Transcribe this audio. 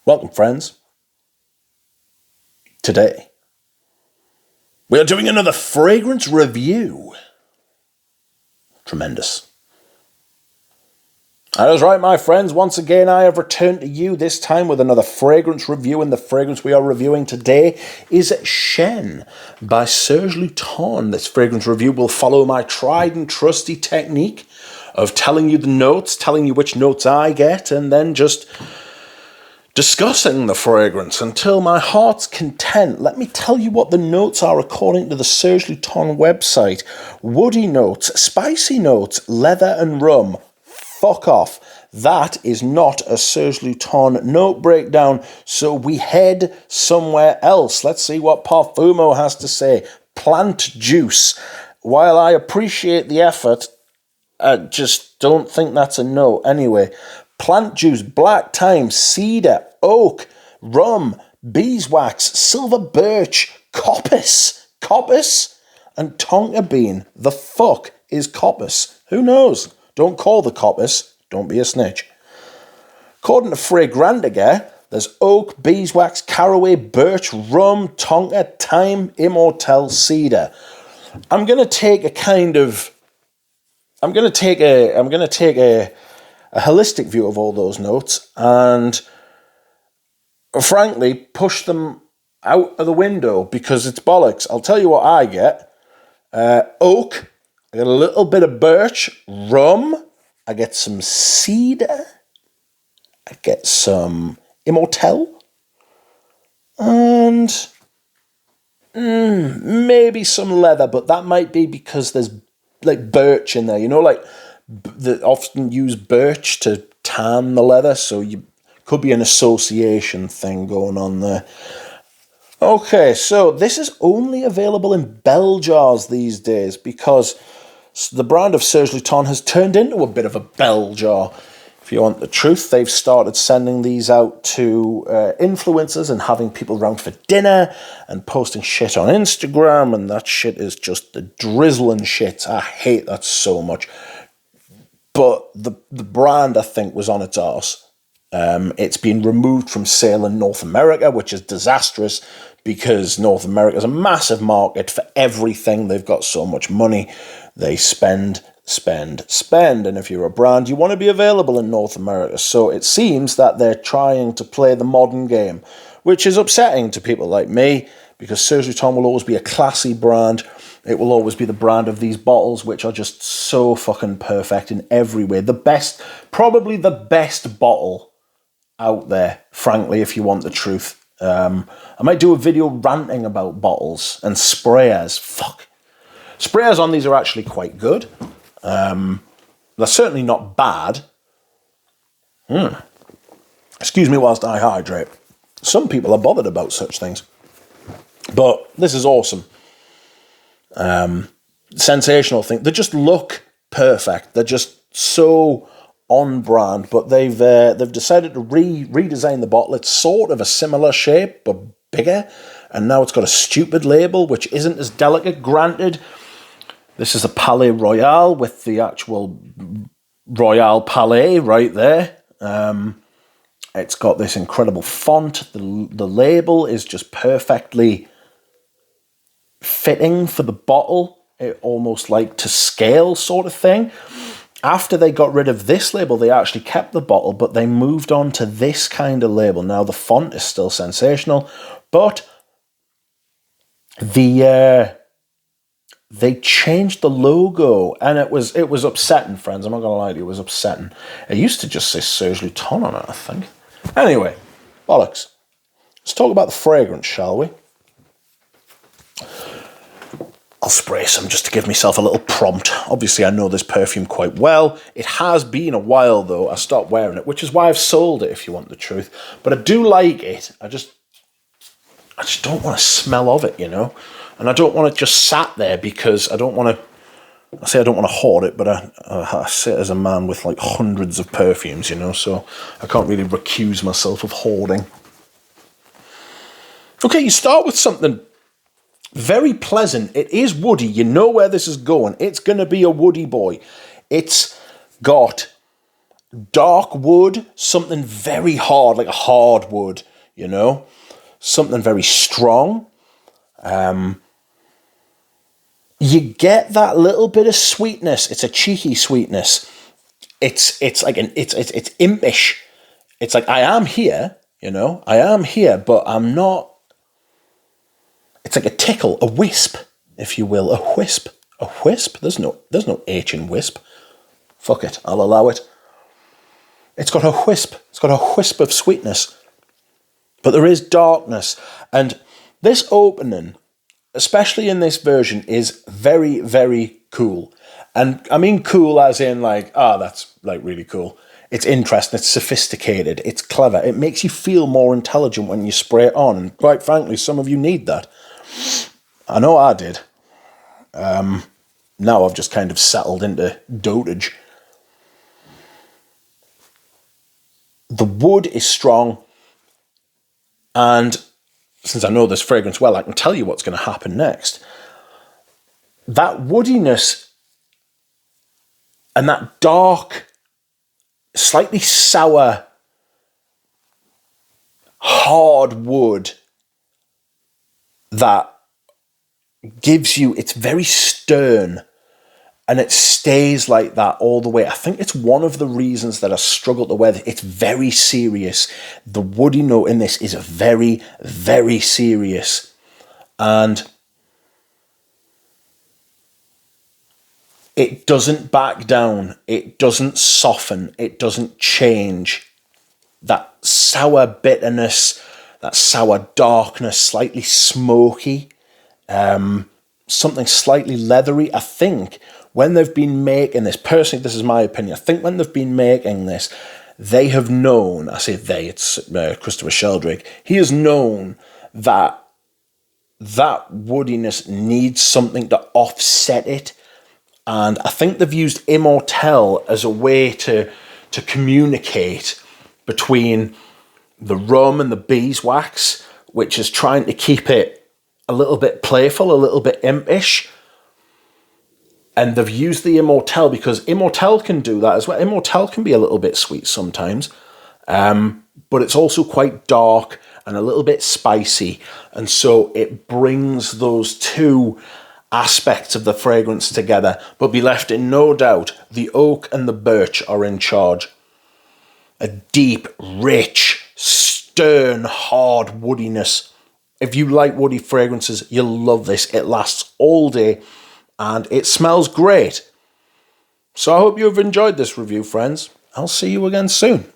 Welcome, friends. Today, we are doing another fragrance review. Tremendous. That is right, my friends. Once again, I have returned to you, this time with another fragrance review, and the fragrance we are reviewing today is Chêne by Serge Lutens. This fragrance review will follow my tried and trusty technique of telling you the notes, telling you which notes I get, and then just discussing the fragrance until my heart's content. Let me tell you what the notes are according to the Serge Lutens website. Woody notes, spicy notes, leather and rum. Fuck off. That is not a Serge Lutens note breakdown, so we head somewhere else. Let's see what Parfumo has to say. Plant juice. While I appreciate the effort, I just don't think that's a no. Anyway, plant juice, black thyme, cedar, oak, rum, beeswax, silver birch, coppice, and tonka bean. The fuck is coppice? Who knows? Don't call the coppice. Don't be a snitch. According to Fragrantica, there's oak, beeswax, caraway, birch, rum, tonka, thyme, immortelle, cedar. I'm gonna take a holistic view of all those notes and frankly push them out of the window because it's bollocks. I'll tell you what I get. Oak, I get a little bit of birch, rum, I get some cedar, I get some immortelle, and maybe some leather, but that might be because there's like birch in there, you know, like they often use birch to tan the leather, so you could be an association thing going on there. Okay, so this is only available in bell jars these days because the brand of Serge Lutens has turned into a bit of a bell jar. If you want the truth, they've started sending these out to influencers and having people round for dinner and posting shit on Instagram, and that shit is just the drizzling shit. I hate that so much. But the brand, I think, was on its arse. It's been removed from sale in North America, which is disastrous because North America is a massive market for everything. They've got so much money. They spend. And if you're a brand, you want to be available in North America. So it seems that they're trying to play the modern game, which is upsetting to people like me because Serge Lutens will always be a classy brand. It will always be the brand of these bottles, which are just so fucking perfect in every way. The best, probably the best bottle out there, frankly, if you want the truth. I might do a video ranting about bottles and sprayers. Fuck. Sprayers on these are actually quite good. They're certainly not bad. Excuse me whilst I hydrate. Some people are bothered about such things. But this is awesome. Sensational thing. They just look perfect. They're just so on brand, but they've decided to redesign the bottle. It's sort of a similar shape, but bigger, and now it's got a stupid label, which isn't as delicate, granted. This is a Palais Royal with the actual Royal Palais right there. It's got this incredible font. The label is just perfectly fitting for the bottle, almost like to scale sort of thing. After they got rid of this label, they actually kept the bottle, but they moved on to this kind of label. Now, the font is still sensational, but they changed the logo, and it was upsetting, friends. I'm not going to lie to you, it was upsetting. It used to just say Serge Lutens on it, I think. Anyway, bollocks. Let's talk about the fragrance, shall we? I'll spray some just to give myself a little prompt. Obviously, I know this perfume quite well. It has been a while, though. I stopped wearing it, which is why I've sold it, if you want the truth. But I do like it. I just don't want to smell of it, you know? And I don't want it just sat there because I don't want to... I say I don't want to hoard it, but I sit as a man with like hundreds of perfumes, you know? So I can't really recuse myself of hoarding. Okay, you start with something very pleasant. It is woody. You know where this is going. It's going to be a woody boy. It's got dark wood, something very hard, like a hard wood, you know, something very strong. You get that little bit of sweetness. It's a cheeky sweetness. It's impish. It's like, I am here, you know, I am here, but I'm not. It's like a tickle, a wisp, if you will, a wisp. A wisp? There's no H in wisp. Fuck it, I'll allow it. It's got a wisp. It's got a wisp of sweetness. But there is darkness. And this opening, especially in this version, is very, very cool. And I mean cool as in like, that's like really cool. It's interesting, it's sophisticated, it's clever. It makes you feel more intelligent when you spray it on. And quite frankly, some of you need that. I know I did. Now I've just kind of settled into dotage. The wood is strong, and since I know this fragrance well, I can tell you what's going to happen next. That woodiness and that dark, slightly sour, hard wood that gives you, it's very stern, and it stays like that all the way. I think it's one of the reasons that I struggle to wear it. It's very serious. The woody note in this is very, very serious. And it doesn't back down. It doesn't soften. It doesn't change. That sour bitterness, that sour darkness, slightly smoky, something slightly leathery. I think when they've been making this, personally, this is my opinion, I think when they've been making this, they have known, I say they, it's Christopher Sheldrake, he has known that that woodiness needs something to offset it. And I think they've used Immortelle as a way to communicate between the rum and the beeswax, which is trying to keep it a little bit playful, a little bit impish. And they've used the Immortelle because Immortelle can do that as well. Immortelle can be a little bit sweet sometimes, but it's also quite dark and a little bit spicy. And so it brings those two aspects of the fragrance together. But be left in no doubt, the oak and the birch are in charge. A deep, rich, stern, hard woodiness. If you like woody fragrances, you'll love this. It lasts all day and it smells great. So I hope you've enjoyed this review, friends. I'll see you again soon.